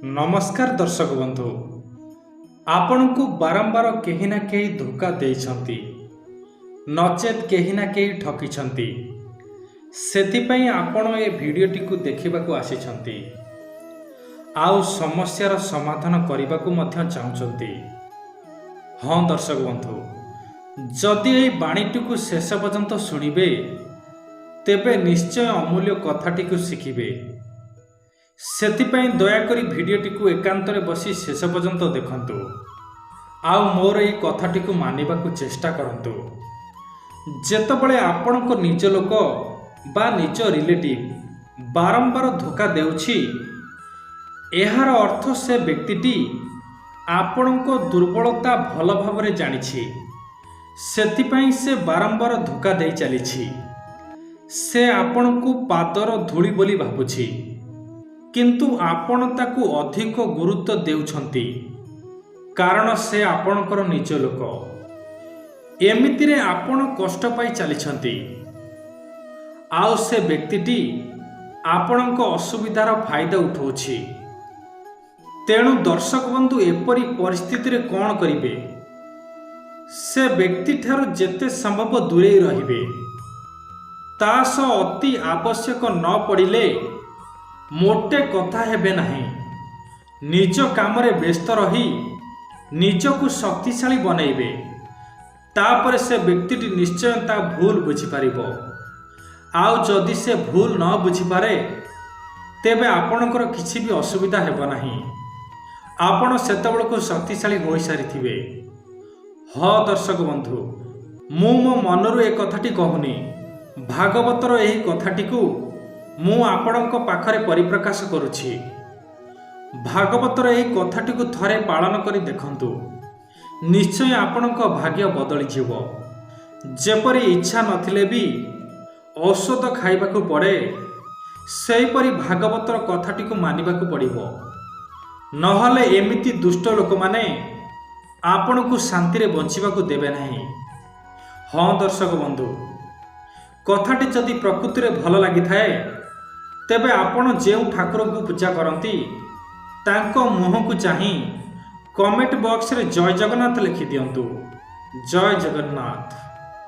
नमस्कार दर्शक बंधु, आपण को बारंबार कहीं ना कहीं धोखा देइछंती नचेत कहीं ना कहीं ठकिछंती। सेतिपई आपण ए वीडियोटी को देखिबा को आसीछंती आउ समस्यार समाधान करने को मध्य चाहछंती। हाँ दर्शक बंधु, जदि ए बाणीटी को शेष पर्यंत शुणिबे तेबे निश्चय अमूल्य कथाटी को शिखिबे। सेतिपई दयाकरी भिडियोटी को एकांतरे बसी शेष पर्यंत देखंतु आउ मोर ए कथाटी को मानिबा को चेष्टा करंतु। जेतबळे आपणको निज लोक बा निज रिलेटिव बारंबार धोखा देउछि, एहार अर्थ से व्यक्तिटी आपणको दुर्बलता भल भावरे जानिछि। सेतिपई से बारंबार धोखा देई चलिछि। से आपणको पादर धूଳି बोली भाबुछि, किंतु आपण ताकू अधिक गुरुत्व देउछंती कारण से आपणकर निज लोक। एमितिरे आपण कष्ट पाई चलिछंती आउ से व्यक्तिटी आपणक असुविधार फायदा उठाउछि। तेणु दर्शक बंधु, एपरी परिस्थिति रे कोन करिवे? से व्यक्ति ठारू जेते संभव दूरे रहिबे। तास अति आवश्यक न पड़िले मोटे कथा हेबे नाही। निज काम रे व्यस्त रही निजकु शक्तिशाली बनैबे, तापर से व्यक्तिटी निश्चय ता भूल बुझी पारिबो। आउ जदि से भूल न बुझी पारे तेबे आपणकर किछि भी असुविधा हेबो नाही। आपण सेतबेलकु शक्तिशाली होई सारिथिबे। हाँ दर्शक बंधु, मो मनरु ए कथाटी कहूनी, भागवतर एही कथाटी को मु आपणक पाखरे परिप्रकाश करुछि। भागवतर एही कथाटी को थरे पालन करी देखंतु, निश्चय आपणक भाग्य बदली जीवो। जेपरि इच्छा नथिले भी औषध खाइबाकू पड़े, सेहीपरि भागवतर कथाटी को मानिबाकू पड़िबो। नहले एमिति दुष्ट लोक माने आपणकू शांति रे बंचिबाकू देबे नाही। हाँ दर्शक बंधु, कथाटी जदि प्रकृति रे भल लागि थाए तेबे आपण जेउ ठाकुर को पूजा करती तांको मुह को चाही कमेंट बॉक्स रे जय जगन्नाथ लिखि दियंतु। जय जगन्नाथ।